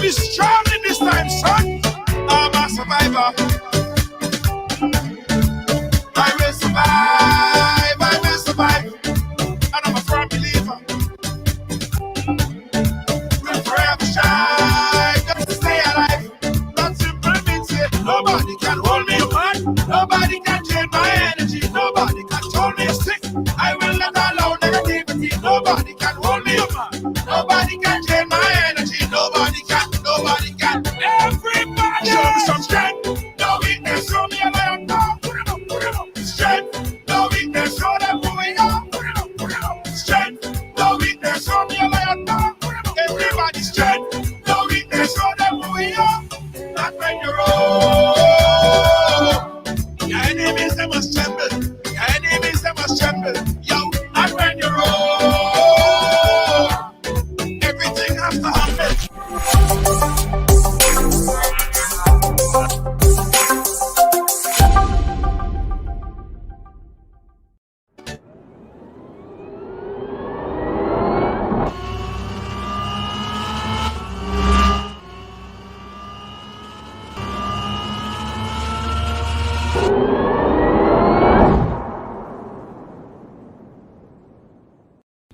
be strong in this time, son. I'm a survivor. I will survive. I will survive. And I'm a firm believer. We'll forever shine. Just to stay alive. That simple means it. Nobody can hold me apart. Nobody can drain my energy. Nobody can hold me stick. I will not allow negativity. Nobody can hold me apart. Nobody can drain my energy. Nobody can. Nobody can. Everybody show me some strength. No weakness. Show me a lion. No, put it up, put it up. Strength. No weakness. Show them who we are. Put it up, put it up. Strength. No weakness. Show me a lion. No, put it up. Everybody strength. No weakness. Show them who we are. Not when you're old. Your enemies, they must tremble. Your enemies, they must tremble. Yo, and when you're old, everything has to happen.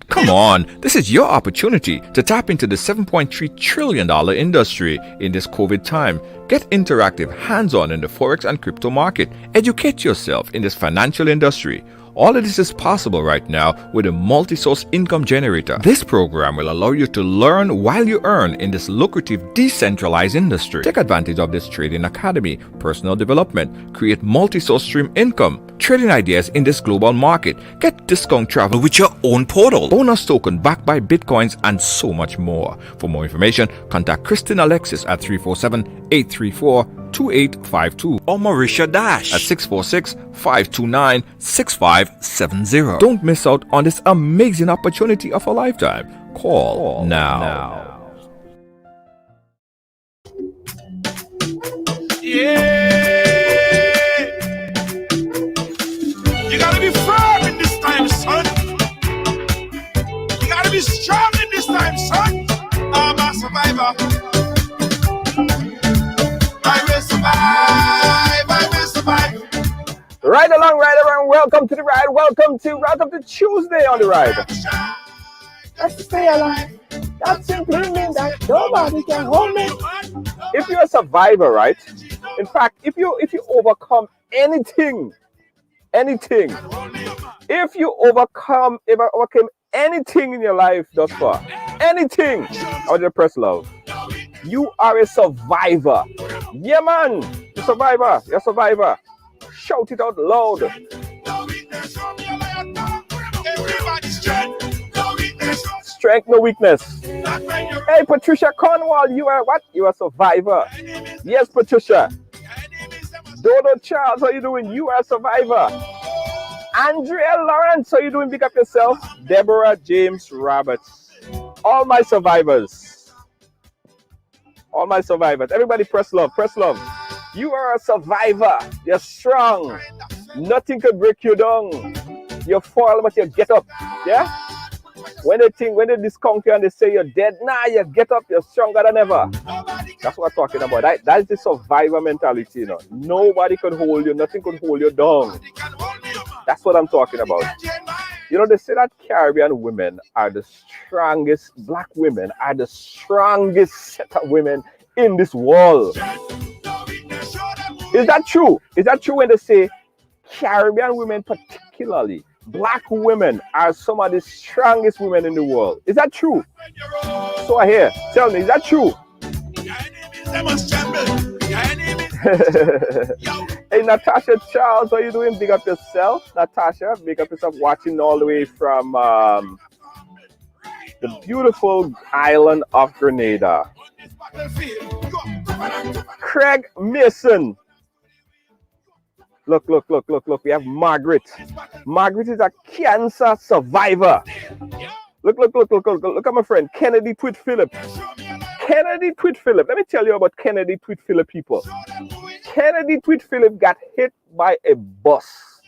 Come on, this is your opportunity to tap into the $7.3 trillion industry in this COVID time. Get interactive, hands-on in the Forex and crypto market. Educate yourself in this financial industry. All of this is possible right now with a multi-source income generator. This program will allow you to learn while you earn in this lucrative decentralized industry. Take advantage of this trading academy, personal development, create multi-source stream income, trading ideas in this global market, get discount travel with your own portal, bonus token backed by bitcoins, and so much more. For more information, contact Kristen Alexis at 347-834-2852 or Marisha Dash at 646-529-6570. Don't miss out on this amazing opportunity of a lifetime. Call now. Yeah. You gotta be firm in this time, son. You gotta be strong in this time, son. I'm a survivor. I will survive. I will survive. Ride along, welcome to the ride. Welcome to Tuesday on the ride. Let's stay alive. That simply means that nobody can hold me. If you're a survivor, right? In fact, if you overcome anything, if you overcame anything in your life thus far, anything, I want you to press love. You are a survivor. Yeah, man, you're a survivor. You're a survivor. Shout it out loud. Strength, no weakness. Hey, Patricia Cornwall, you are what? You are a survivor. Yes, Patricia. Dodo Charles, how you doing? You are a survivor. Andrea Lawrence, how you doing? Pick up yourself. Deborah James Roberts. All my survivors. All my survivors. Everybody press love. Press love. You are a survivor. You're strong. Nothing can break you down. You fall, but you get up. Yeah? When they discount you and they say you're dead, nah, you get up, you're stronger than ever. That's what I'm talking about. That is the survivor mentality, you know. Nobody can hold you, nothing can hold you down. That's what I'm talking about. You know, they say that Caribbean women are the strongest, black women are the strongest set of women in this world. Is that true? Is that true when they say Caribbean women particularly, black women are some of the strongest women in the world? Is that true? So I hear. Tell me, is that true? Hey, Natasha Charles, how you doing? Big up yourself. Natasha, big up yourself, watching all the way from the beautiful island of Grenada. Craig Mason. Look. We have Margaret. Margaret is a cancer survivor. Look at my friend Kennedy Tweet Phillip. Kennedy Tweet Phillip. Let me tell you about Kennedy Tweet Phillip, people. Kennedy Tweet Phillip got hit by a bus.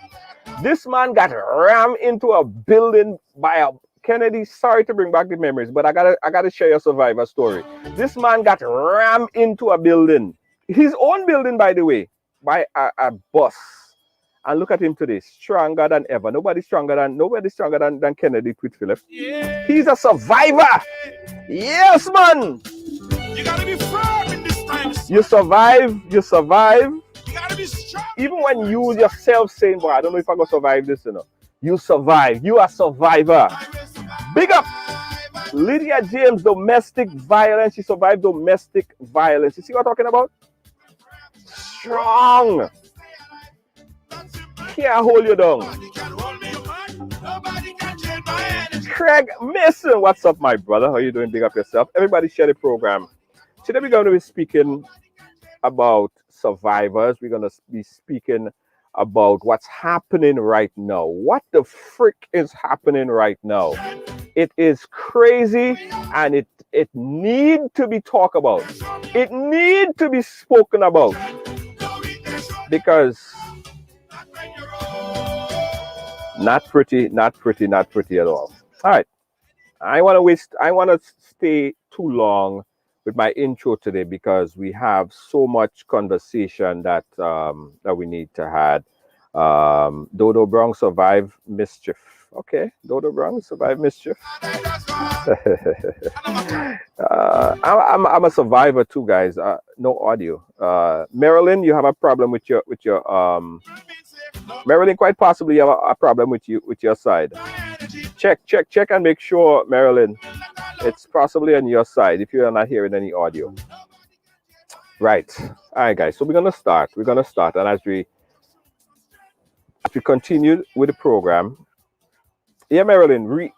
This man got rammed into a building by a Kennedy, sorry to bring back the memories, but I gotta share your survivor story. This man got rammed into a building, his own building, by the way, by a bus. And look at him today, stronger than ever. Nobody's stronger than Kennedy Whitfield. Yeah. He's a survivor. Yes, man. You gotta be firm in this time. You survive. You gotta be strong. Even when you yourself saying, boy, I don't know if I'm gonna survive this, you survive. You are a survivor. Big up Lydia James, domestic violence. She survived domestic violence. You see what I'm talking about? Strong. Can't hold you down. Craig Mason, what's up, my brother? How you doing? Big up yourself. Everybody share the program. Today we're going to be speaking about survivors. We're going to be speaking about what's happening right now. What the frick is happening right now? It is crazy, and it need to be talked about. It need to be spoken about, because not pretty at all. All right. I want to stay too long with my intro today, because we have so much conversation that we need to have. Dodo Brown survived mischief. Okay, Dodo Brown survived mischief. I'm a survivor too, guys. No audio. Marilyn, you have a problem with your Marilyn, quite possibly you have a problem with your side. Check and make sure, Marilyn, it's possibly on your side if you are not hearing any audio. Right. All right, guys. So we're gonna start, and as we continue with the program, yeah, Marilyn,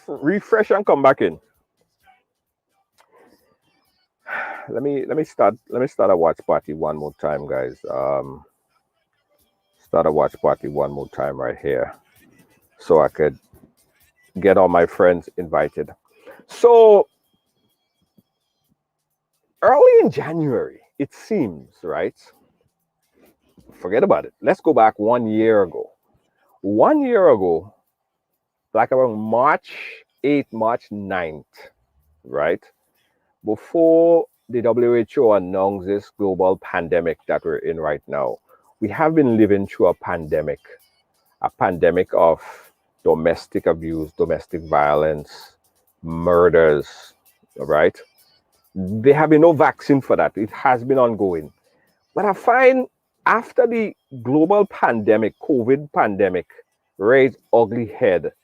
refresh and come back in. Let me start a watch party one more time, guys. Start a watch party one more time right here, so I could get all my friends invited. So early in January, it seems, right? Forget about it. Let's go back 1 year ago. 1 year ago, like around March 8th, March 9th, right? Before the WHO announced this global pandemic that we're in right now, we have been living through a pandemic of domestic abuse, domestic violence, murders, right? There have been no vaccine for that. It has been ongoing. But I find after the global pandemic, COVID pandemic, raised ugly head,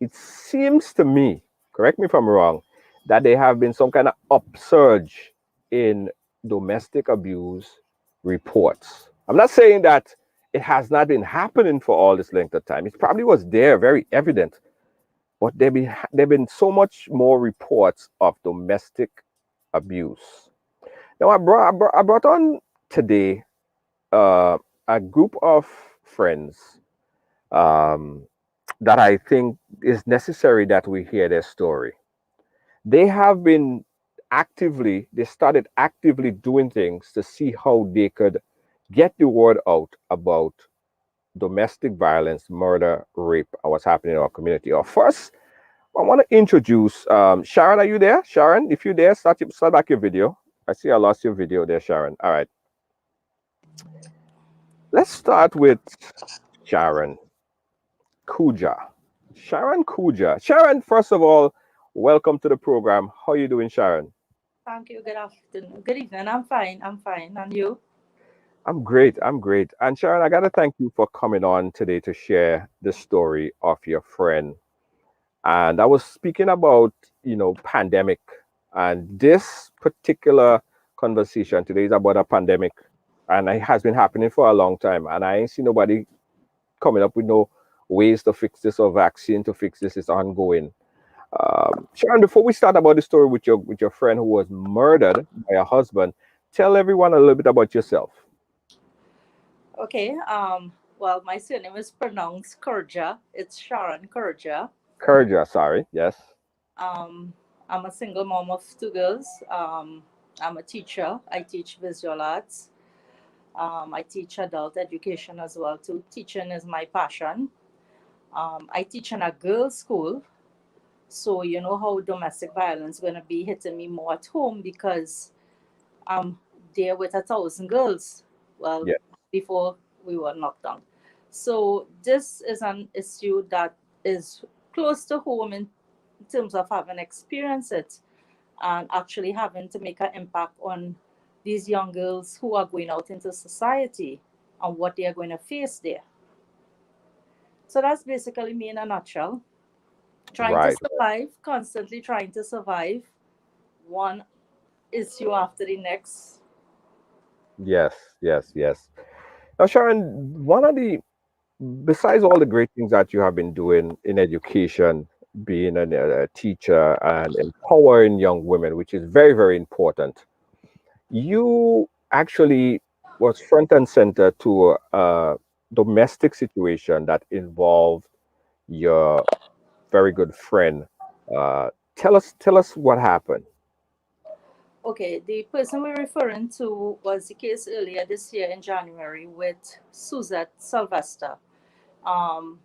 it seems to me, correct me if I'm wrong, that there have been some kind of upsurge in domestic abuse reports. I'm not saying that it has not been happening for all this length of time. It probably was there, very evident. But there been so much more reports of domestic abuse. Now, I brought on today a group of friends that I think is necessary that we hear their story. They started actively doing things to see how they could get the word out about domestic violence, murder, rape, and what's happening in our community. First, I want to introduce Sharon. Are you there? Sharon, if you're there, start back your video. I see I lost your video there, Sharon. All right. Let's start with Sharon Kuja. Sharon, first of all, welcome to the program. How are you doing, Sharon? Thank you. Good afternoon. Good evening. I'm fine. And you? I'm great. And Sharon, I got to thank you for coming on today to share the story of your friend. And I was speaking about, pandemic. And this particular conversation today is about a pandemic. And it has been happening for a long time. And I ain't seen nobody coming up with no ways to fix this or vaccine to fix this. It's ongoing. Sharon, before we start about the story with your friend who was murdered by her husband, tell everyone a little bit about yourself. Okay. Well, my surname is pronounced Kurja. It's Sharon Kurja. Kurja, sorry. Yes. I'm a single mom of 2 girls. I'm a teacher. I teach visual arts. I teach adult education as well too. Teaching is my passion. I teach in a girls' school, So you know how domestic violence gonna be hitting me more at home because I'm there with 1,000 girls. Well, Yeah. before we were knocked down. So this is an issue that is close to home in terms of having experienced it and actually having to make an impact on these young girls who are going out into society and what they are going to face there. So that's basically me in a nutshell. Trying to Right. survive, constantly trying to survive one issue after the next. Yes, yes, yes. Now, Sharon, one of the besides all the great things that you have been doing in education, being a teacher and empowering young women, which is very, very important, you actually was front and center to a domestic situation that involved your very good friend. Uh, tell us what happened. Okay, the person we're referring to was the case earlier this year in January with Suzette Sylvester. Um,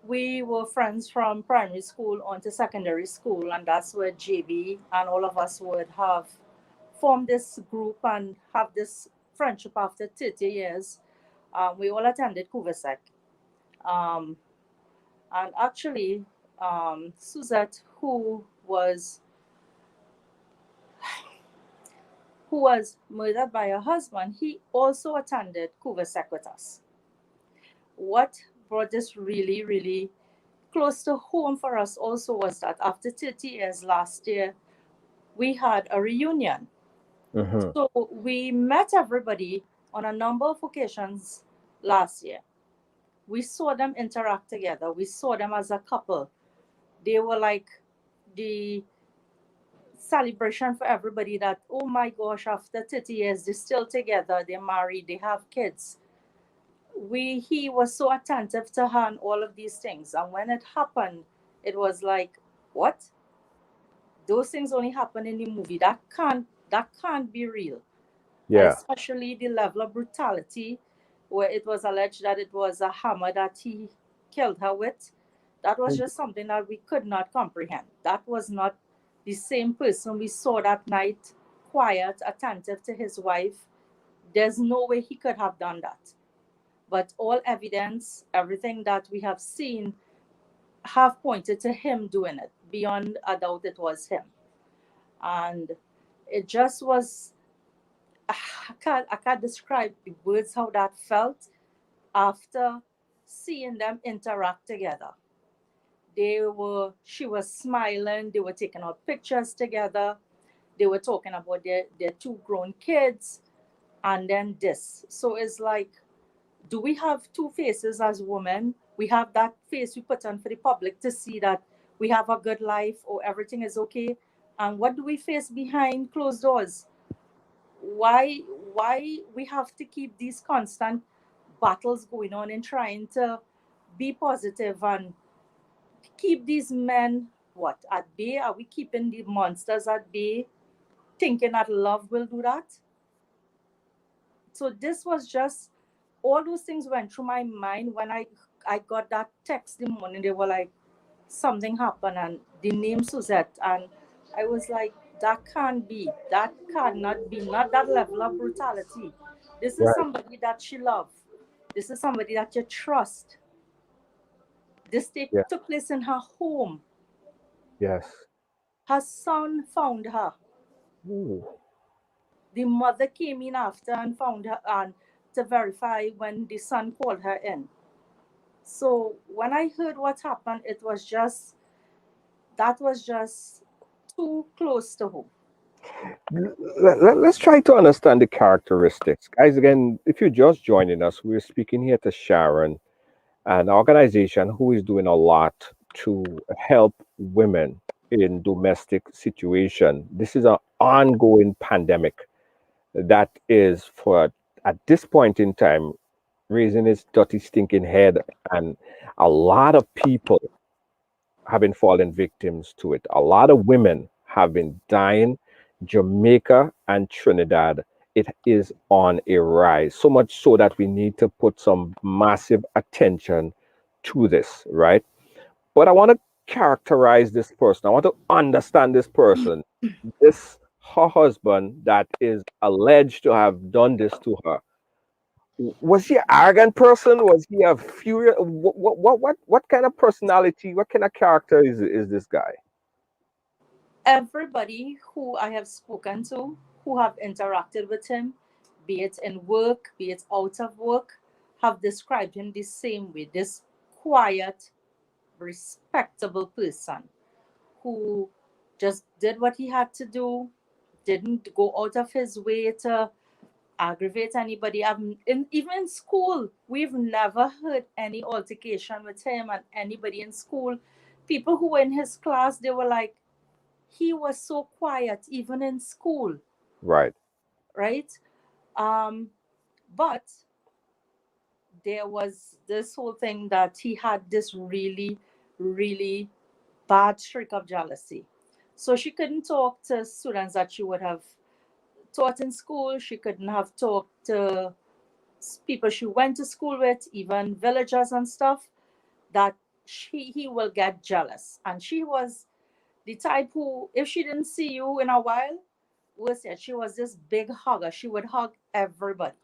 we were friends from primary school on to secondary school, and that's where JB and all of us would have formed this group and have this friendship after 30 years. We all attended Kuvasek. Um, and actually, Suzette, who was murdered by her husband, he also attended Kuvasek with us. What brought this really, really close to home for us also was that after 30 years last year, we had a reunion. Hmm. So we met everybody on a number of occasions last year. We saw them interact together. We saw them as a couple. They were like the celebration for everybody that, oh my gosh, after 30 years, they're still together, they're married, they have kids. He was so attentive to her and all of these things. And when it happened, it was like, what? Those things only happen in the movie. That can't be real. Yeah. Especially the level of brutality where it was alleged that it was a hammer that he killed her with. That was just something that we could not comprehend. That was not the same person we saw that night, quiet, attentive to his wife. There's no way he could have done that. But all evidence, everything that we have seen, have pointed to him doing it. Beyond a doubt, it was him. And it just was, I can't describe the words how that felt after seeing them interact together. She was smiling, they were taking out pictures together, they were talking about their two grown kids, and then this. So it's like, do we have two faces as women? We have that face we put on for the public to see that we have a good life or everything is okay. And what do we face behind closed doors? Why why we have to keep these constant battles going on and trying to be positive and keep these men what at bay? Are we keeping the monsters at bay, thinking that love will do that? So this was just, all those things went through my mind when I got that text the morning. They were like, something happened and the name Suzette, and I was like, that can't be, that cannot be, not that level of brutality. This is Right. somebody that she loved. This is somebody that you trust. This Yeah. took place in her home. Yes. Her son found her. Ooh. The mother came in after and found her and to verify when the son called her in. So when I heard what happened, that was just too close to home. Let's try to understand the characteristics. Guys, again, if you're just joining us, we're speaking here to Sharon, an organization who is doing a lot to help women in domestic situation. This is an ongoing pandemic that is for at this point in time raising its dirty stinking head, and a lot of people have been falling victims to it. A lot of women have been dying. Jamaica and Trinidad, it is on a rise. So much so that we need to put some massive attention to this, right? But I want to characterize this person. I want to understand this person. This her husband that is alleged to have done this to her. Was he an arrogant person? Was he a furious? What kind of personality? What kind of character is this guy? Everybody who I have spoken to, who have interacted with him, be it in work, be it out of work, have described him the same way. This quiet, respectable person who just did what he had to do, didn't go out of his way to aggravate anybody. Even in school, we've never heard any altercation with him and anybody in school. People who were in his class, they were like, he was so quiet, even in school, Right. right? Um, but there was this whole thing that he had this really, really bad streak of jealousy. So she couldn't talk to students that she would have taught in school. She couldn't have talked to people she went to school with, even villagers and stuff, that he will get jealous. And she was the type who, if she didn't see you in a while, was said she was this big hugger. She would hug everybody.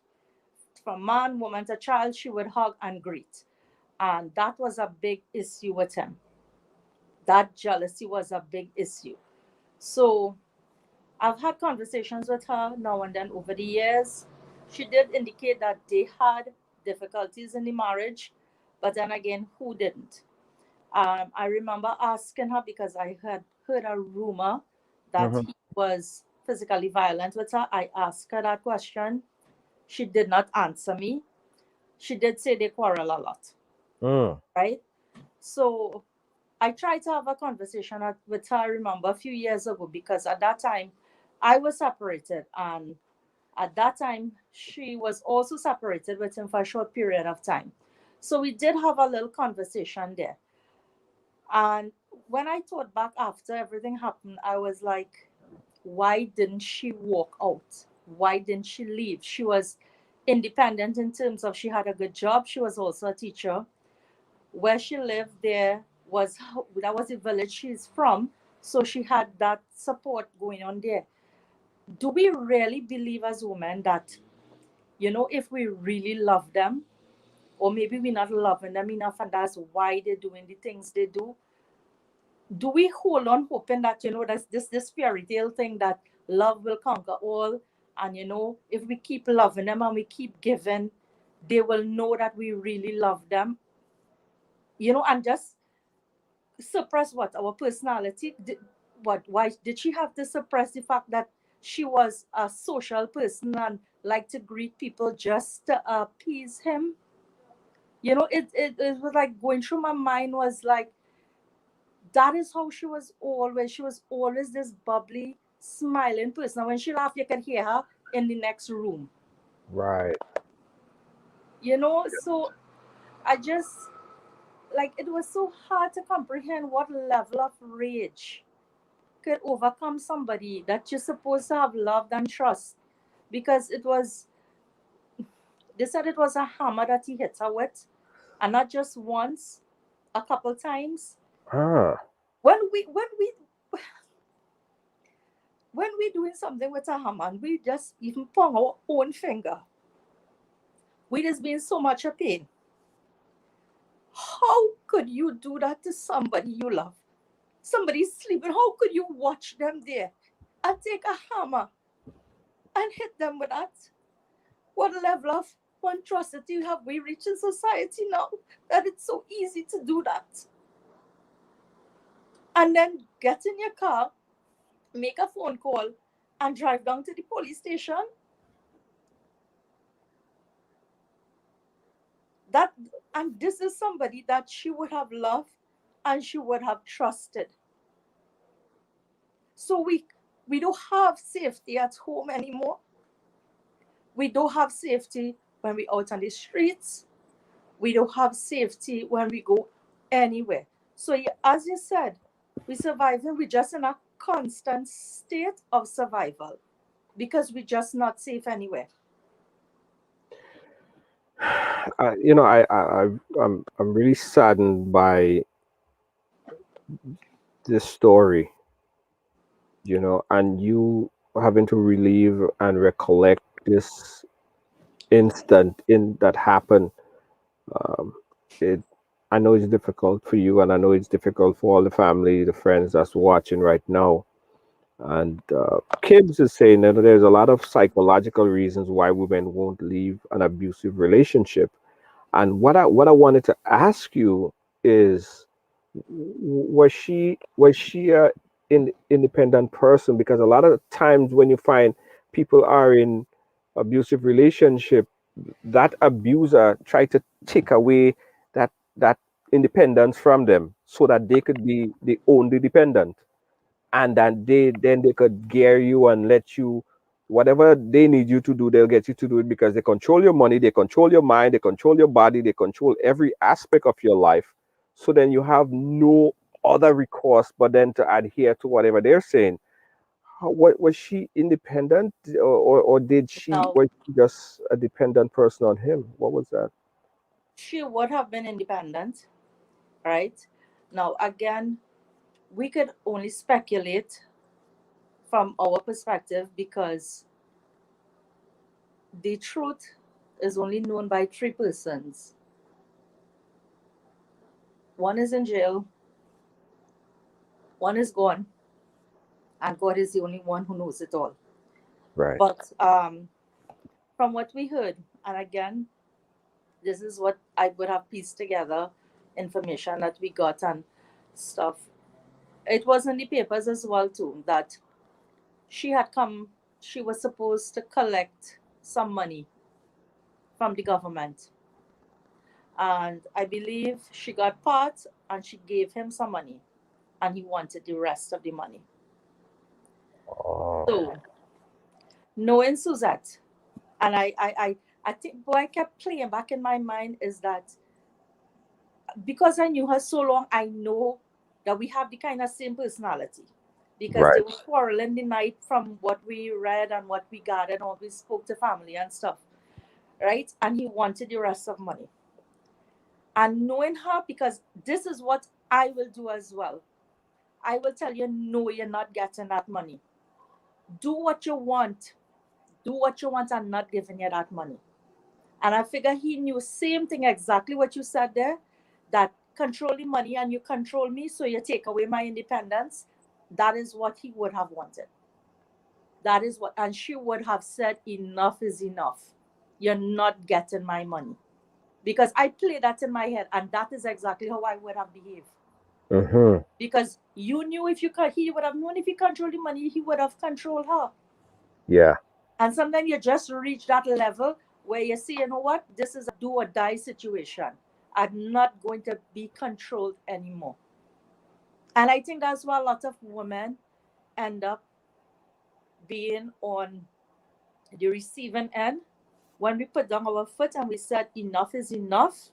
From man, woman to child, she would hug and greet. And that was a big issue with him. That jealousy was a big issue. So I've had conversations with her now and then over the years. She did indicate that they had difficulties in the marriage, but then again, who didn't? I remember asking her because I had heard a rumor that Mm-hmm. he was physically violent with her. I asked her that question. She did not answer me. She did say they quarrel a lot, Mm. right? So I tried to have a conversation with her, I remember, a few years ago, because at that time I was separated. And at that time, she was also separated with him for a short period of time. So we did have a little conversation there. And when I thought back after everything happened, I was like, why didn't she walk out? Why didn't she leave? She was independent in terms of she had a good job. She was also a teacher. Where she lived there was that was the village she's from. So she had that support going on there. Do we really believe as women that, if we really love them, or maybe we're not loving them enough and that's why they're doing the things they do we hold on hoping that that's this fairy tale thing that love will conquer all, and if we keep loving them and we keep giving, they will know that we really love them, and just suppress what our personality what why did she have to suppress the fact that she was a social person and like to greet people just to appease him? It was like going through my mind was like, that is how she was always this bubbly smiling person. When she laughed, you could hear her in the next room. Right. So I just, like, it was so hard to comprehend what level of rage could overcome somebody that you're supposed to have loved and trust, because they said it was a hammer that he hit her with, and not just once, a couple times. Ah. When we when we when we doing something with a hammer and we just even pong our own finger, we just be in so much of pain. How could you do that to somebody you love? Somebody's sleeping. How could you watch them there and take a hammer and hit them with that? What level of monstrosity have we reached in society now that it's so easy to do that? And then get in your car, make a phone call, and drive down to the police station? That And this is somebody that she would have loved and she would have trusted. So we don't have safety at home anymore. We don't have safety when we out on the streets. We don't have safety when we go anywhere. So as you said, we surviving. We're just in a constant state of survival because we're just not safe anywhere. I'm really saddened by this story, and you having to relieve and recollect this instant in that happened. Um, it, I know it's difficult for you, and I know it's difficult for all the family, the friends that's watching right now. And Kibbs is saying that there's a lot of psychological reasons why women won't leave an abusive relationship. And what I wanted to ask you is, was she a independent person? Because a lot of times when you find people are in abusive relationship, that abuser try to take away that independence from them so that they could be the only dependent, and then they could gear you and let you whatever they need you to do, they'll get you to do it because they control your money, they control your mind, they control your body, they control every aspect of your life. So then you have no other recourse but then to adhere to whatever they're saying. What was she independent, or did she Now, was she just a dependent person on him? What was that? she would have been independent, right? Now, again, we could only speculate from our perspective because the truth is only known by three persons. One is in jail, one is gone, and God is the only one who knows it all. Right. But from what we heard, and again, this is what I would have pieced together information that we got and stuff. It was in the papers as well too that she had come. She was supposed to collect some money from the government, and I believe she got part, and she gave him some money, and he wanted the rest of the money. Oh, So knowing Suzette, and I think what I kept playing back in my mind is that because I knew her so long, I know that we have the kind of same personality. Because they right. were quarreling the night from what we read and what we gathered and what we spoke to family and stuff, right? And he wanted the rest of money. And knowing her, because this is what I will do as well. I will tell you, no, you're not getting that money. Do what you want. Do what you want. I'm not giving you that money. And I figure he knew same thing exactly what you said there, that control the money and you control me, so you take away my independence. That is what he would have wanted. That is what, and she would have said, enough is enough. You're not getting my money. Because I play that in my head, and that is exactly how I would have behaved. Mm-hmm. Because you knew if you could, he would have known if he controlled the money, he would have controlled her. Yeah. And sometimes you just reach that level where you see, you know what, this is a do or die situation. I'm not going to be controlled anymore. And I think that's why a lot of women end up being on the receiving end. When we put down our foot and we said enough is enough,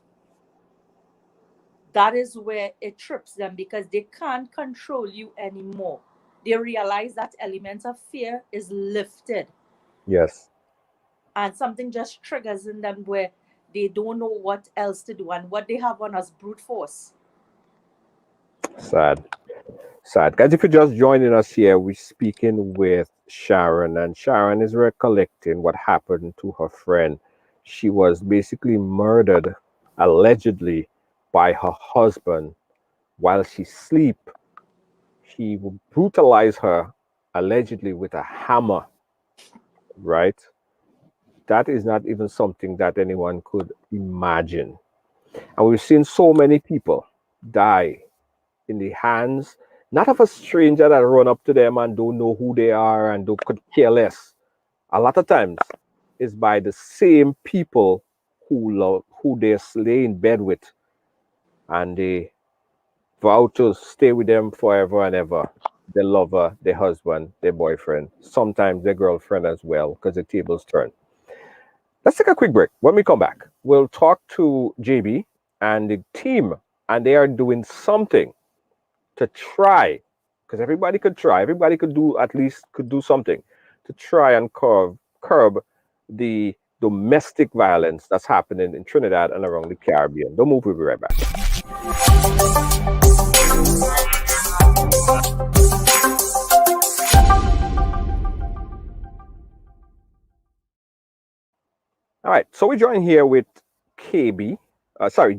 that is where it trips them because they can't control you anymore. They realize that element of fear is lifted Yes. and something just triggers in them where they don't know what else to do, and what they have on us brute force. Sad. Sad. Guys, if you're just joining us here, we're speaking with Sharon, and Sharon is recollecting what happened to her friend. She was basically murdered, allegedly, by her husband while she sleep. He brutalized her, allegedly, with a hammer, right? That is not even something that anyone could imagine. And we've seen so many people die in the hands, not of a stranger that run up to them and don't know who they are and don't could care less. A lot of times it's by the same people who they lay in bed with, and they vow to stay with them forever and ever. Their lover, their husband, their boyfriend, sometimes their girlfriend as well, because the tables turn. Let's take a quick break. When we come back, we'll talk to JB and the team, and they are doing something to try, because everybody could try, everybody could do, at least could do something to try and curb the domestic violence that's happening in Trinidad and around the Caribbean. Don't move, we'll be right back. All right, so we're joined here with JB, sorry.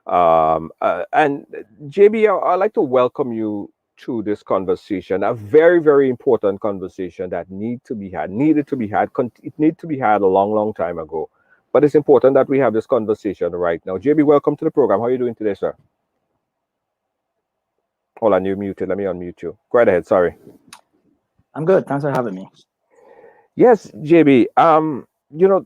And JB, I'd like to welcome you to this conversation, a very, very important conversation that needed to be had, it needed to be had a long, long time ago. But it's important that we have this conversation right now. JB, welcome to the program. How are you doing today, sir? Hold on, you're muted. Let me unmute you. Go right ahead, sorry. I'm good. Thanks for having me. Yes, JB.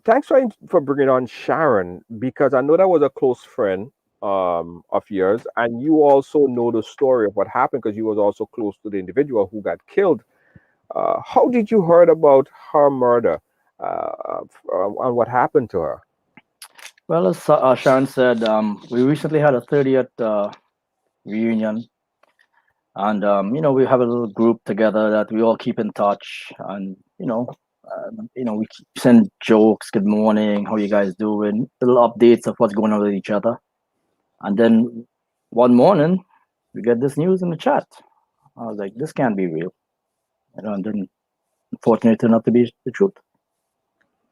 Thanks for bringing on Sharon because I know that was a close friend of yours, and you also know the story of what happened because you was also close to the individual who got killed. How did you heard about her murder and what happened to her? Well, as Sharon said, we recently had a 30th reunion, and we have a little group together that we all keep in touch, and we send jokes, good morning, how you guys doing, little updates of what's going on with each other, and then one morning we get this news in the chat. I was like, this can't be real, and then unfortunately it turned out to be the truth.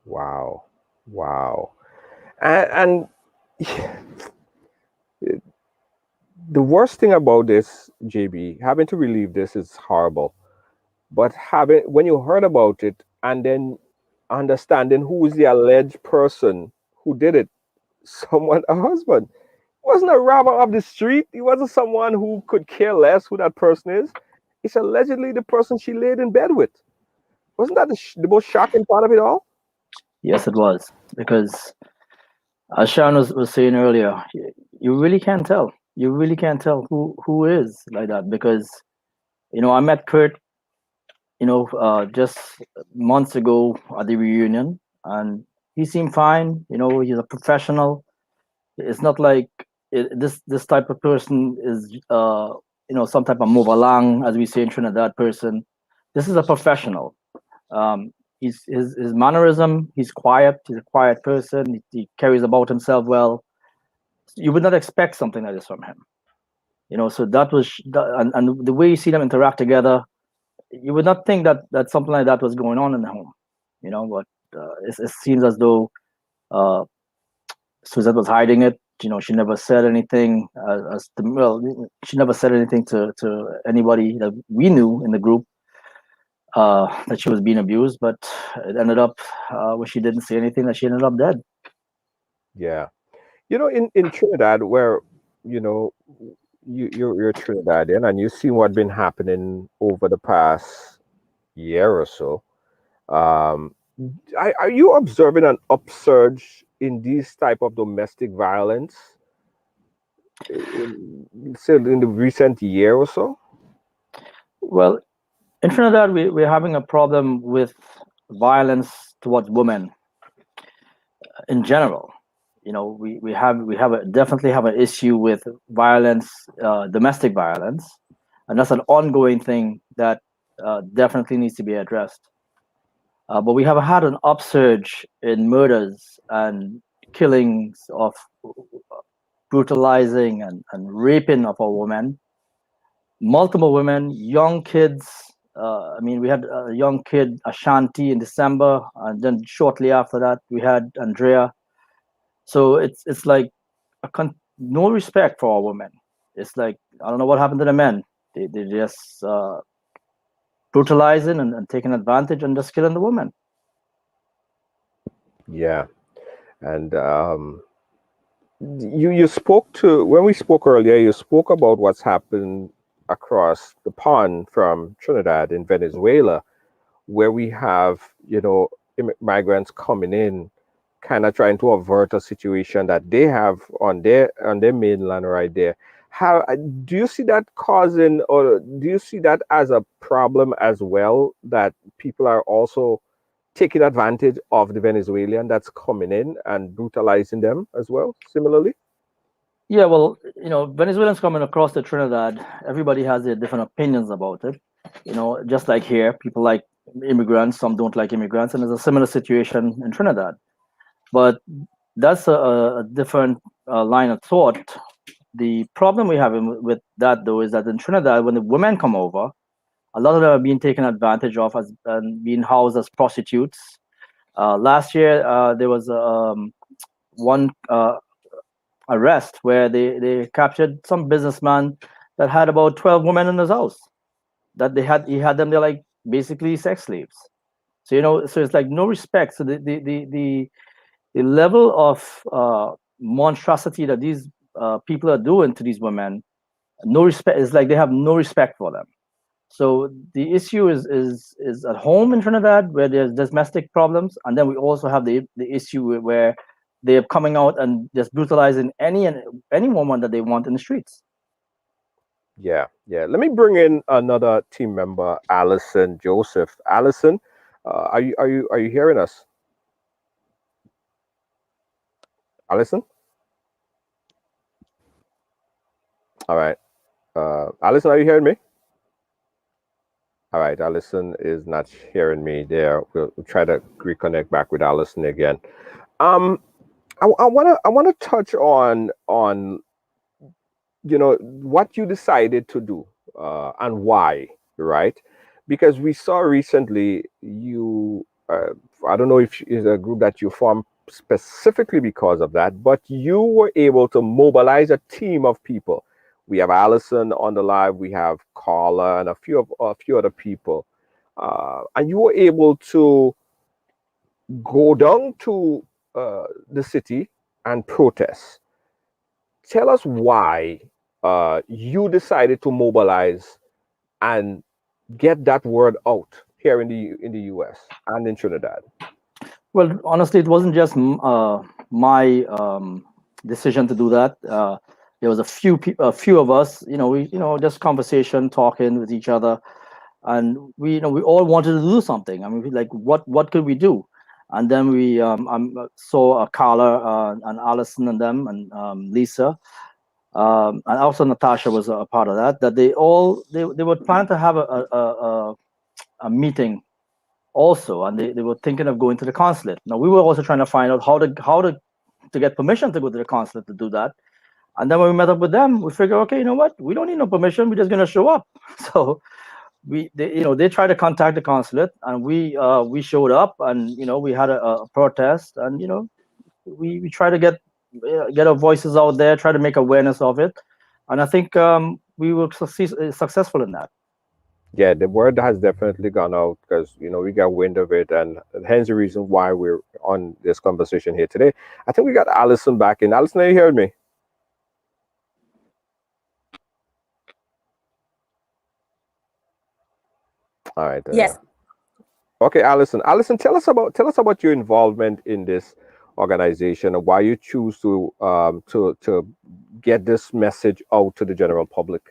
Wow, wow, and the worst thing about this, JB, having to relieve this is horrible. But having when you heard about it and then understanding who is the alleged person who did it, someone, a husband, wasn't a robber of the street. He wasn't someone who could care less who that person is. It's allegedly the person she laid in bed with. Wasn't that the most shocking part of it all? Yes, it was, because as Sharon was saying earlier, you really can't tell. You really can't tell who is like that, because I met Kurt, just months ago at the reunion, and he seemed fine. He's a professional. It's not like this type of person is some type of move along, as we say in Trinidad person. This is a professional. His mannerism. He's quiet. He's a quiet person. He carries about himself well. You would not expect something like this from him. So that was and the way you see them interact together, you would not think that something like that was going on in the home. But it seems as though Suzette was hiding it. She never said anything she never said anything to anybody that we knew in the group that she was being abused, but it ended up when she didn't say anything, that she ended up dead. Yeah. In Trinidad, where you know you're Trinidadian and you've seen what's been happening over the past year or so. Um, are you observing an upsurge in these type of domestic violence say in the recent year or so? Well, in Trinidad, we're having a problem with violence towards women in general. Definitely have an issue with violence, domestic violence, and that's an ongoing thing that definitely needs to be addressed. But we have had an upsurge in murders and killings of brutalizing and raping of our women, multiple women, young kids. We had a young kid, Ashanti, in December, and then shortly after that, we had Andrea. So it's like no respect for our women. It's like, I don't know what happened to the men. They just brutalizing and taking advantage and just killing the women. Yeah, and you spoke to when we spoke earlier. You spoke about what's happened across the pond from Trinidad in Venezuela, where we have migrants coming in, kind of trying to avert a situation that they have on their mainland right there. How do you see that causing, or do you see that as a problem as well, that people are also taking advantage of the Venezuelan that's coming in and brutalizing them as well, similarly? Yeah, well, Venezuelans coming across to Trinidad, everybody has their different opinions about it. Just like here, people like immigrants, some don't like immigrants, and there's a similar situation in Trinidad. But that's a different line of thought. The problem we have with that, though, is that in Trinidad, when the women come over, a lot of them are being taken advantage of and being housed as prostitutes. Last year, there was one arrest where they captured some businessman that had about 12 women in his house. That he had them there like basically sex slaves. So so it's like no respect. So the level of monstrosity that these people are doing to these women, no respect. It's like they have no respect for them. So the issue is at home in Trinidad where there's domestic problems, and then we also have the issue where they're coming out and just brutalizing any woman that they want in the streets. Yeah, yeah. Let me bring in another team member, Allison Joseph. Allison, are you hearing us? Allison? All right. Allison, are you hearing me? All right, Allison is not hearing me there. We'll try to reconnect back with Allison again. Um, I wanna touch on what you decided to do and why, right? Because we saw recently I don't know if it's a group that you formed specifically because of that, but you were able to mobilize a team of people. We have Allison on the live, we have Carla and a few other people, and you were able to go down to the city and protest. Tell us why you decided to mobilize and get that word out here in the U.S. and in Trinidad. Well, honestly, it wasn't just my decision to do that. There was a few of us. We just conversation, talking with each other, and we all wanted to do something. I mean, like what could we do? And then we saw Carla and Allison and them and Lisa, and also Natasha was a part of that. That they were planning to have a meeting also, and they were thinking of going to the consulate. Now we were also trying to find out how to get permission to go to the consulate to do that. And then when we met up with them, we figured, okay, you know what? We don't need no permission. We're just gonna show up. So they tried to contact the consulate, and we showed up, and we had a protest, and we try to get our voices out there, try to make awareness of it, and I think we were successful in that. Yeah, the word has definitely gone out because we got wind of it, and hence the reason why we're on this conversation here today. I think we got Allison back in. Allison, are you hearing me? All right. Yes. Okay, Allison. Allison, tell us about your involvement in this organization and why you choose to get this message out to the general public.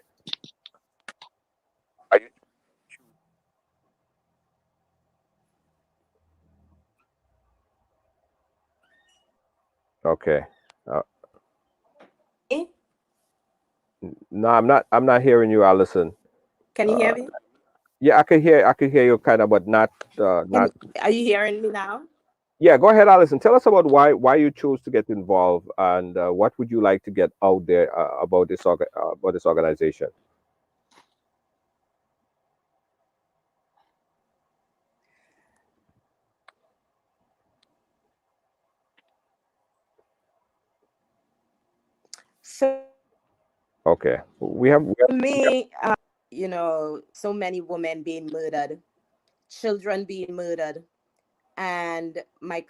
Okay. Uh, Eh? no, I'm not hearing you, Allison. Can you Uh, hear me? yeah, I could hear you kind of, but not. Are you hearing me now? Yeah, go ahead, Allison. Tell us about why you chose to get involved and what would you like to get out there about this organization. For Okay, me, so many women being murdered, children being murdered, and my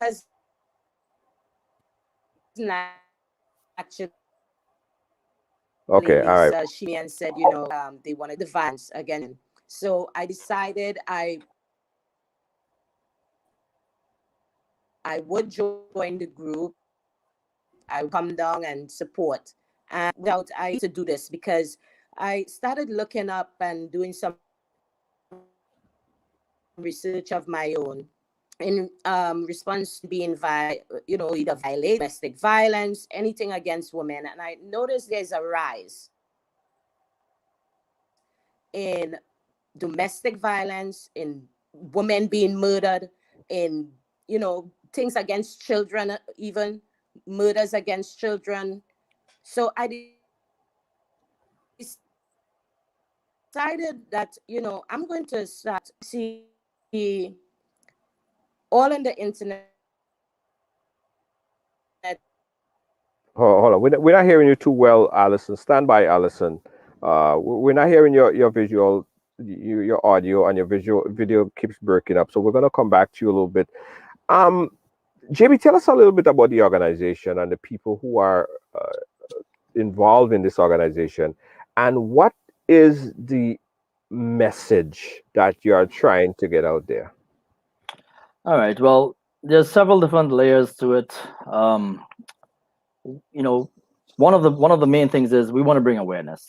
cousin actually, okay, all right. Lisa, she and said, they wanted the violence again. So I decided I would join the group. I would come down and support. And without I to do this because I started looking up and doing some research of my own in response to being either violate domestic violence, anything against women. And I noticed there's a rise in domestic violence, in women being murdered, in things against children, even murders against children. So I decided that I'm going to start see all on the internet. Hold on. We're not hearing you too well, Allison. Stand by, Allison. We're not hearing your visual, your audio, and your video keeps breaking up. So we're gonna come back to you a little bit. Um, JB, tell us a little bit about the organization and the people who are involved in this organization, and what is the message that you are trying to get out there? All right. Well, there's several different layers to it. One of the main things is we want to bring awareness.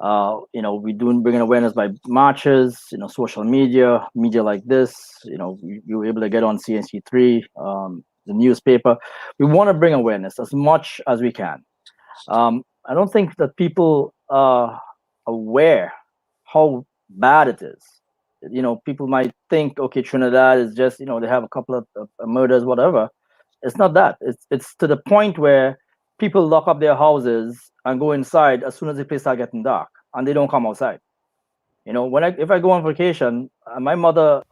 We do bring awareness by marches, social media like this. You're able to get on CNC3, the newspaper. We want to bring awareness as much as we can. I don't think that people are aware how bad it is. People might think, okay, Trinidad is just, they have a couple of murders, whatever. It's not that. It's to the point where people lock up their houses and go inside as soon as the place start getting dark, and they don't come outside. If I go on vacation, my mother,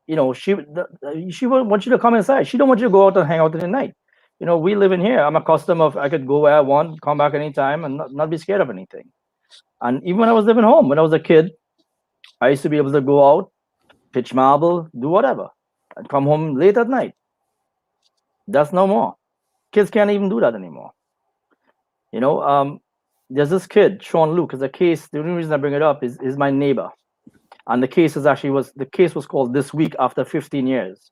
she wants you to come inside. She don't want you to go out and hang out in the night. We live in here. I'm accustomed of I could go where I want, come back anytime, and not be scared of anything. And even when I was living home, when I was a kid, I used to be able to go out, pitch marble, do whatever, and come home late at night. That's no more. Kids can't even do that anymore. There's this kid, Sean Luke. Is a case. The only reason I bring it up is my neighbor, and the case was called This Week After 15 Years.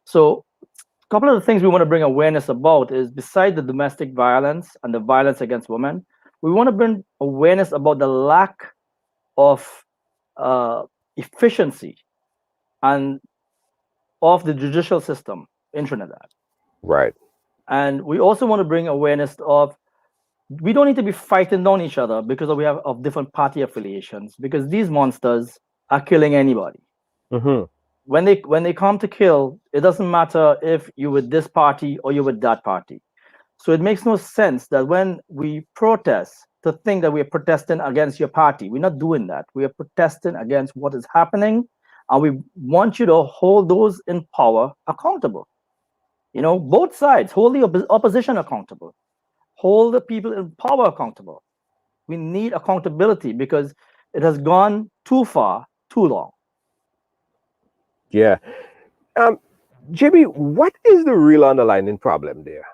So a couple of the things we want to bring awareness about is, beside the domestic violence and the violence against women, we want to bring awareness about the lack of efficiency and of the judicial system in Trinidad. Right. And we also want to bring awareness of, we don't need to be fighting down each other because we have of different party affiliations, because these monsters are killing anybody. Mm-hmm. When they come to kill, it doesn't matter if you're with this party or you're with that party. So it makes no sense that when we protest, to think that we're protesting against your party. We're not doing that. We are protesting against what is happening, and we want you to hold those in power accountable. Both sides, hold the opposition accountable, hold the people in power accountable. We need accountability because it has gone too far, too long. Yeah. JB, what is the real underlying problem there?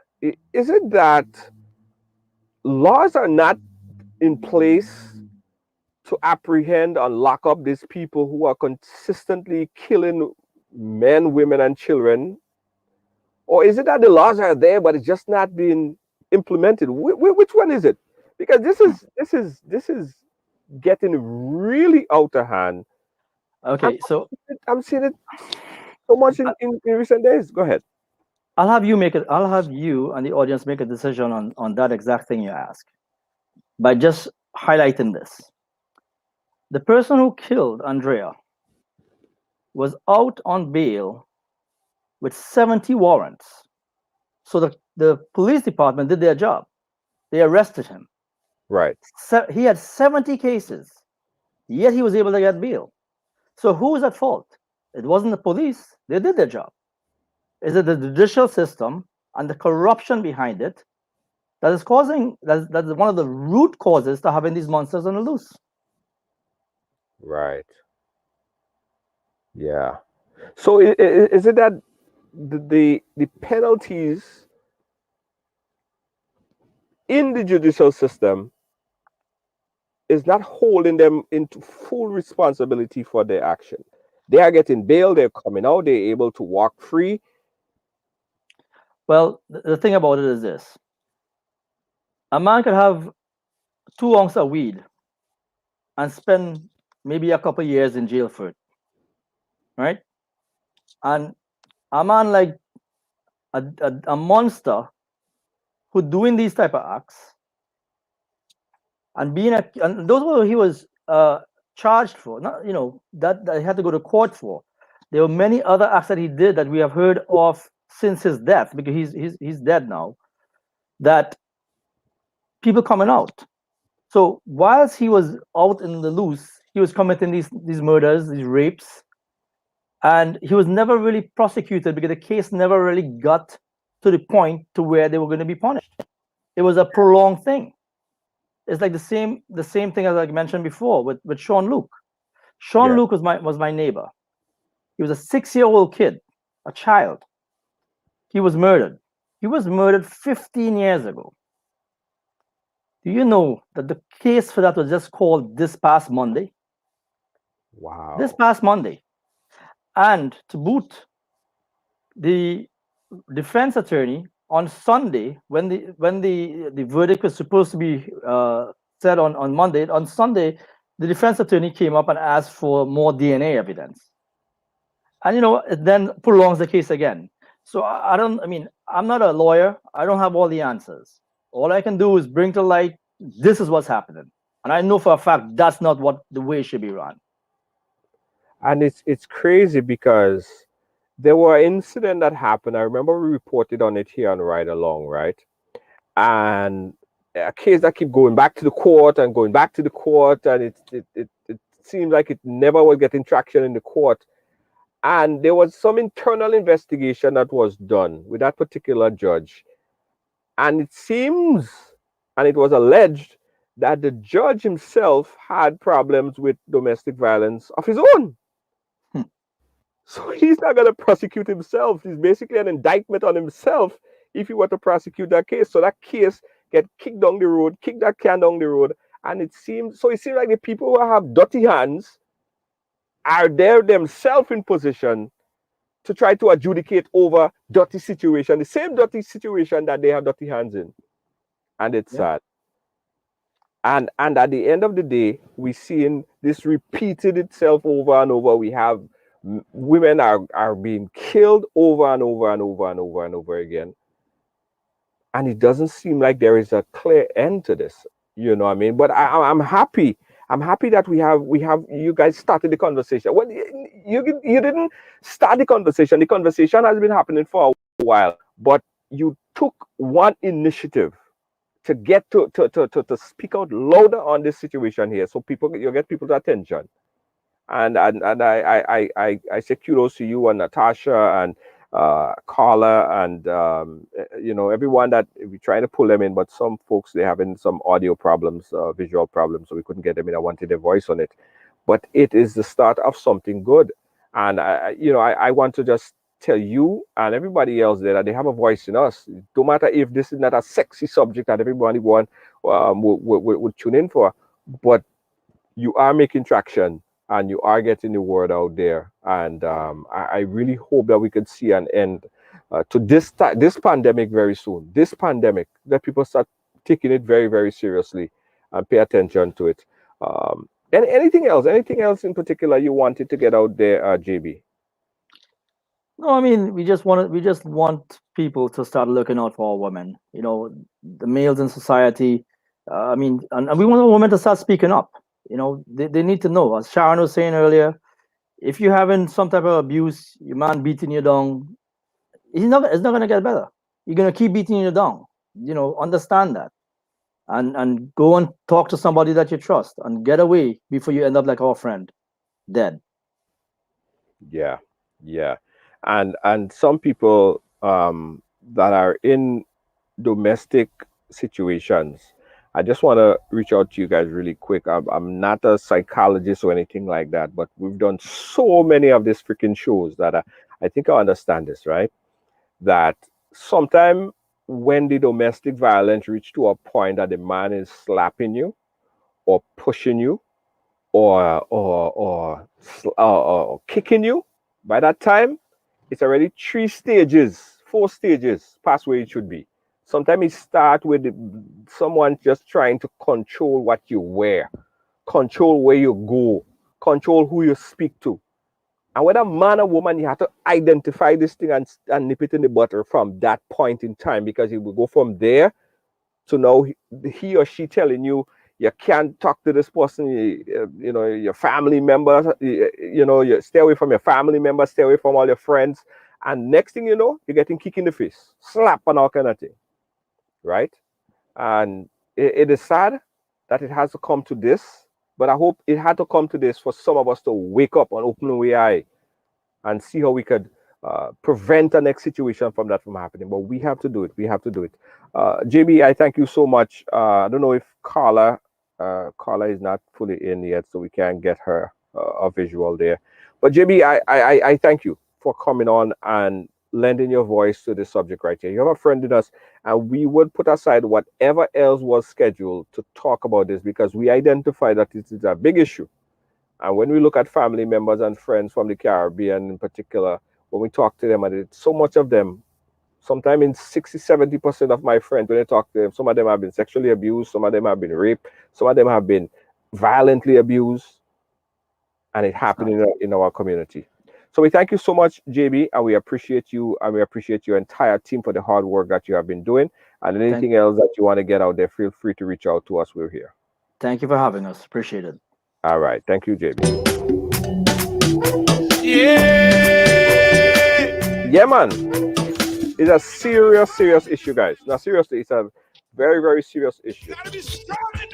Is it that laws are not in place to apprehend and lock up these people who are consistently killing men, women, and children? Or is it that the laws are there, but it's just not being implemented? Which one is it? Because this is getting really out of hand. Okay, so I'm seeing it so much in recent days. Go ahead. I'll have you and the audience make a decision on that exact thing you ask by just highlighting this. The person who killed Andrea was out on bail with 70 warrants. So the police department did their job. They arrested him. Right. He had 70 cases, yet he was able to get bail. So who is at fault? It wasn't the police. They did their job. Is it the judicial system and the corruption behind it that is causing, that's one of the root causes to having these monsters on the loose? Right. Yeah. So is it that the penalties in the judicial system is not holding them into full responsibility for their action? They are getting bail, they're coming out, they're able to walk free. Well, the thing about it is this. A man could have 2 ounces of weed and spend maybe a couple years in jail for it, right? And a man like a monster who doing these type of acts and and those were he was charged for, not that he had to go to court for. There were many other acts that he did that we have heard of since his death, because he's dead now, that people coming out. So whilst he was out in the loose, he was committing these murders, these rapes, And he was never really prosecuted because the case never really got to the point to where they were going to be punished. It was a prolonged thing. It's like the same thing as I mentioned before with Sean Luke. Sean Yeah. Luke was my neighbor. He was a 6-year-old kid, a child. He was murdered. He was murdered 15 years ago. Do you know that the case for that was just called this past Monday? Wow. This past Monday. And to boot, the defense attorney on Sunday, when the verdict was supposed to be said on Monday, on Sunday, the defense attorney came up and asked for more DNA evidence. And it then prolongs the case again. So I mean, I'm not a lawyer. I don't have all the answers. All I can do is bring to light, this is what's happening. And I know for a fact that's not what the way it should be run. And it's crazy because there were incidents that happened. I remember we reported on it here on Ridealong, right? And a case that keep going back to the court and going back to the court, and it seemed like it never was getting traction in the court. And there was some internal investigation that was done with that particular judge. And it seems, and it was alleged, that the judge himself had problems with domestic violence of his own. Hmm. So he's not going to prosecute himself. He's basically an indictment on himself if he were to prosecute that case. So that case get kicked down the road, kick that can down the road. And it seems like the people who have dirty hands are there themselves in position to try to adjudicate over dirty situation, the same dirty situation that they have dirty hands in. And it's sad. And at the end of the day, we're seeing this repeated itself over and over. We have women are being killed over and over and over and over and over again. And it doesn't seem like there is a clear end to this. You know what I mean? But I'm happy. I'm happy that we have you guys started the conversation. Well, you didn't start the conversation. The conversation has been happening for a while, but you took one initiative to get to speak out louder on this situation here, so you get people's attention. And I say kudos to you and Natasha and Carla and everyone that we trying to pull them in, but some folks they having some audio problems, visual problems, so we couldn't get them in. I wanted their voice on it, but it is the start of something good, and I want to just tell you and everybody else there that they have a voice in us. No matter if this is not a sexy subject that everybody would tune in for, but you are making traction and you are getting the word out there. And I really hope that we could see an end to this pandemic very soon. This pandemic, that people start taking it very, very seriously and pay attention to it. And anything else in particular you wanted to get out there, JB? No, I mean, we just want people to start looking out for our women. The males in society. I mean, and we want the women to start speaking up. They need to know. As Sharon was saying earlier, if you're having some type of abuse, your man beating you down, it's not going to get better. You're going to keep beating you down. Understand that, and go and talk to somebody that you trust, and get away before you end up like our friend, dead. Yeah, yeah. And some people that are in domestic situations, I just want to reach out to you guys really quick. I'm not a psychologist or anything like that, but we've done so many of these freaking shows that I think I understand this, right? That sometime when the domestic violence reach to a point that the man is slapping you or pushing you or kicking you, by that time it's already 4 stages past where it should be. Sometimes it start with someone just trying to control what you wear, control where you go, control who you speak to. And whether man or woman, you have to identify this thing and nip it in the butter from that point in time, because it will go from there to now he or she telling you you can't talk to this person, your family members, you stay away from your family members, stay away from all your friends. And next thing you know, you're getting kicked in the face, slap and all kind of thing, right? And it is sad that it has to come to this, but I hope it had to come to this for some of us to wake up and open our eye and see how we could prevent the next situation from that from happening. But we have to do it. We have to do it. JB, I thank you so much. I don't know if Carla is not fully in yet, so we can't get her a visual there. But JB, I thank you for coming on and lending your voice to this subject right here. You have a friend in us, and we would put aside whatever else was scheduled to talk about this because we identify that it is a big issue. And when we look at family members and friends from the Caribbean in particular, when we talk to them, and it's so much of them, sometimes in 60-70% of my friends, when I talk to them, some of them have been sexually abused, some of them have been raped, some of them have been violently abused, and it happened in our community. So we thank you so much, JB, and we appreciate you, and we appreciate your entire team for the hard work that you have been doing. And anything else that you want to get out there, feel free to reach out to us. We're here. Thank you for having us. Appreciate it. All right. Thank you, JB. Yeah, man. It's a serious issue, guys. Now, seriously, it's a very serious issue.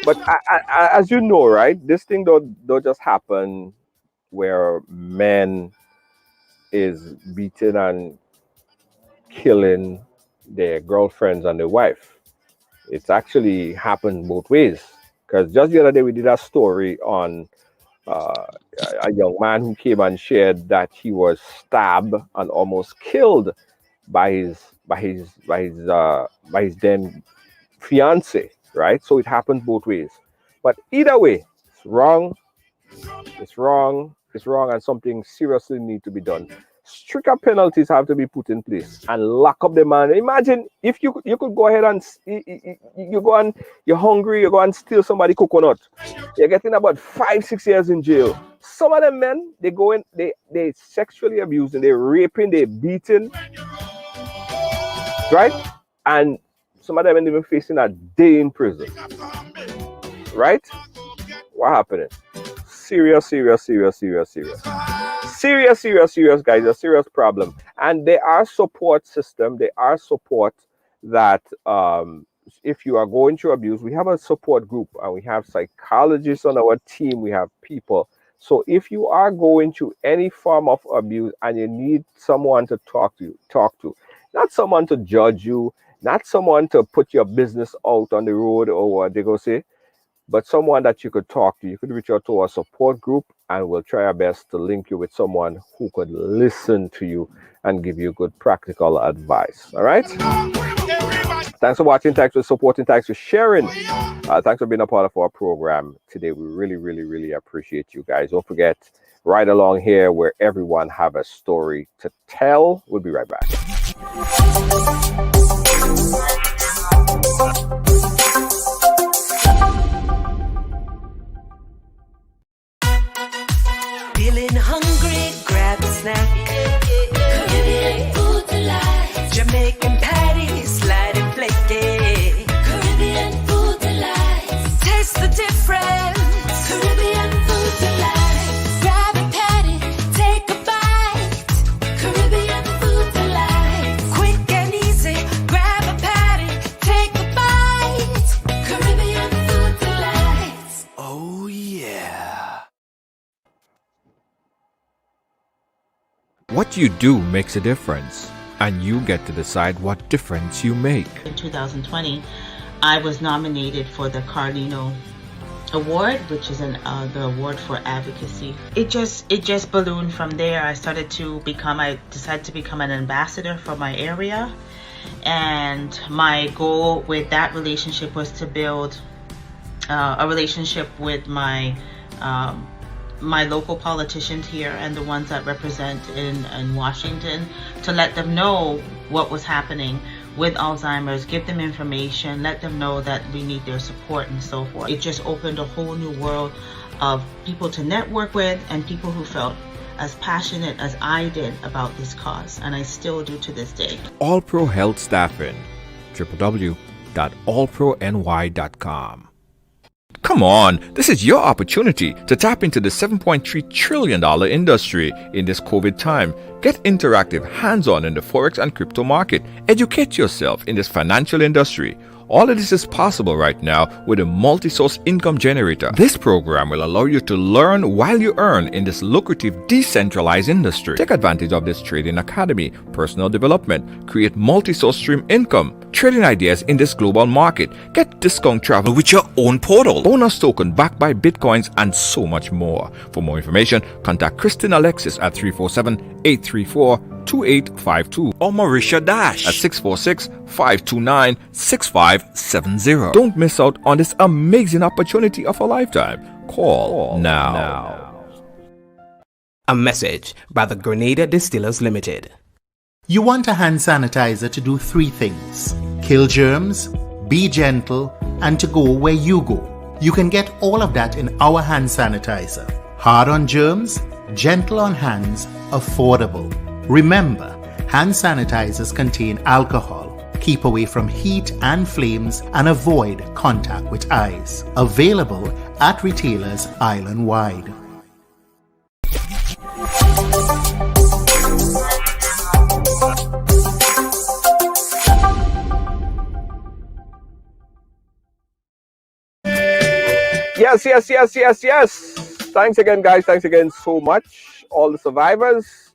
But as you know, right, this thing don't just happen where men is beating and killing their girlfriends and their wife. It's actually happened both ways. Because just the other day we did a story on a young man who came and shared that he was stabbed and almost killed by his then fiance, right? So it happens both ways. But either way, it's wrong. It's wrong. It's wrong, and something seriously need to be done. Stricter penalties have to be put in place and lock up the man. Imagine if you could go ahead and you go and you're hungry, you go and steal somebody coconut. You're getting about 5-6 years in jail. Some of them men, they go in, they sexually abusing, they raping, they beating, right? And some of them ain't even facing a day in prison, right? What happened? Serious, guys. A serious problem. And there are support system. There are support that if you are going through abuse, we have a support group and we have psychologists on our team. We have people. So if you are going through any form of abuse and you need someone to talk to, not someone to judge you, not someone to put your business out on the road or what they go say, but someone that you could talk to. You could reach out to our support group and we'll try our best to link you with someone who could listen to you and give you good practical advice. All right? Thanks for watching. Thanks for supporting. Thanks for sharing. Thanks for being a part of our program today. We really appreciate you guys. Don't forget, Ride Along here where everyone have a story to tell. We'll be right back. Feeling hungry, grab a snack. Caribbean food delight. Jamaican patties, light and flaky. Caribbean food delight. Taste the difference. Caribbean food delight. Grab a patty, take a bite. Caribbean food delight. Quick and easy, grab a patty, take a bite. Caribbean food delight. Oh yeah. What you do makes a difference, and you get to decide what difference you make. In 2020, I was nominated for the Carlino Award, which is the award for advocacy. It just ballooned from there. I decided to become an ambassador for my area, and my goal with that relationship was to build a relationship with my local politicians here and the ones that represent in Washington, to let them know what was happening with Alzheimer's, give them information, let them know that we need their support and so forth. It just opened a whole new world of people to network with and people who felt as passionate as I did about this cause, and I still do to this day. All Pro Health Staffing, www.allprony.com. Come on, this is your opportunity to tap into the $7.3 trillion industry in this COVID time. Get interactive, hands-on in the Forex and crypto market. Educate yourself in this financial industry. All of this is possible right now with a multi-source income generator. This program will allow you to learn while you earn in this lucrative decentralized industry. Take advantage of this trading academy, personal development, create multi-source stream income, trading ideas in this global market, get discount travel with your own portal, bonus token backed by bitcoins, and so much more. For more information, contact Kristen Alexis at 347-834-2852 or Marisha Dash at 646-529-6570. Don't miss out on this amazing opportunity of a lifetime. Call now. A message by the Grenada Distillers Limited. You want a hand sanitizer to do 3 things: kill germs, be gentle, and to go where you go. You can get all of that in our hand sanitizer. Hard on germs, gentle on hands, affordable. Remember, hand sanitizers contain alcohol. Keep away from heat and flames and avoid contact with eyes. Available at retailers island-wide. Yes. Thanks again, guys. Thanks again so much, all the survivors.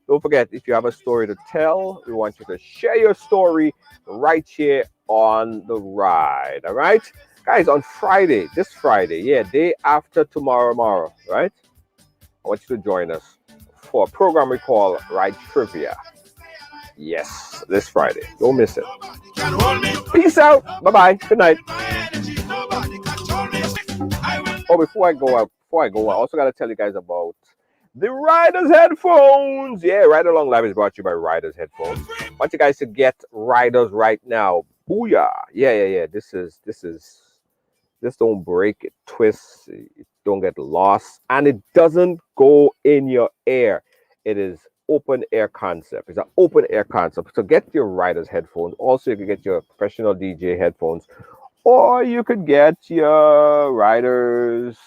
Don't forget, if you have a story to tell, we want you to share your story right here on the ride. All right, guys, on Friday, this Friday, day after tomorrow, right? I want you to join us for a program we call Ride Trivia. Yes, this Friday. Don't miss it. Peace out. Bye-bye. Good night. Oh, before I go, I also got to tell you guys about the Riders headphones. Yeah, Ridealong Live is brought to you by Riders headphones. I want you guys to get Riders right now. Booyah. Yeah. This don't break, it twists, it don't get lost, and it doesn't go in your ear. It is open air concept. It's an open air concept. So get your Riders headphones. Also, you can get your professional DJ headphones, or you could get your Riders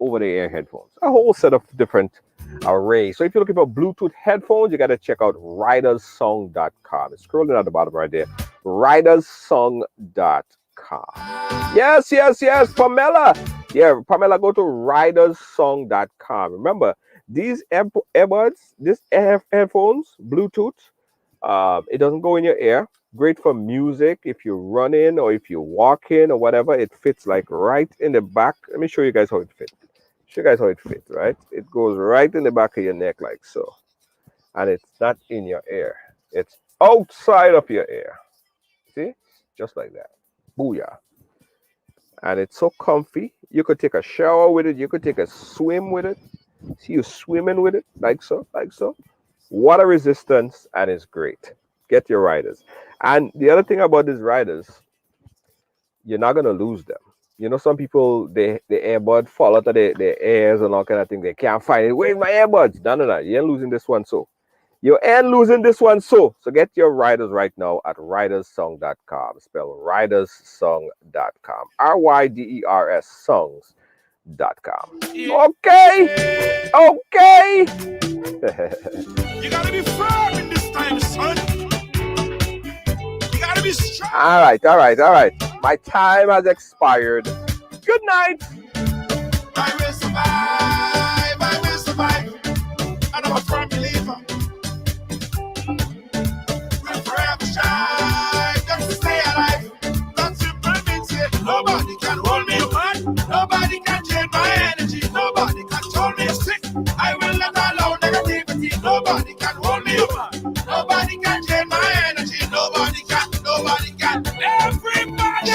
over-the-air headphones. A whole set of different arrays. So if you're looking for Bluetooth headphones, you got to check out ridersong.com. It's scrolling at the bottom right there. ridersong.com. Yes. Pamela. Yeah, Pamela, go to ridersong.com. Remember, these earbuds, these headphones, Bluetooth, it doesn't go in your ear. Great for music if you're running or if you're walking or whatever. It fits like right in the back. Let me show you guys how it fits. Right? It goes right in the back of your neck like so. And it's not in your ear. It's outside of your ear. See? Just like that. Booyah. And it's so comfy. You could take a shower with it. You could take a swim with it. See you swimming with it like so. Water resistance, and it's great. Get your Riders. And the other thing about these Riders, you're not going to lose them. You know, some people, the earbud fall out of their ears and all kind of thing. They can't find it. Where's my earbuds? No. You ain't losing this one, so. You ain't losing this one, so. So get your Riders right now at ridersong.com. Spell ridersong.com. RYDERS songs.com. Okay. You gotta be firm in this time, son. You gotta be strong. All right. My time has expired. Good night. I will survive. And I'm a firm believer. We'll forever shine. Got to stay alive. That simple means it. Nobody can hold me apart. Nobody can change my energy. Nobody can turn me sick. I will not allow negativity. Nobody can hold me apart. Nobody can change my energy. Nobody can. Everybody.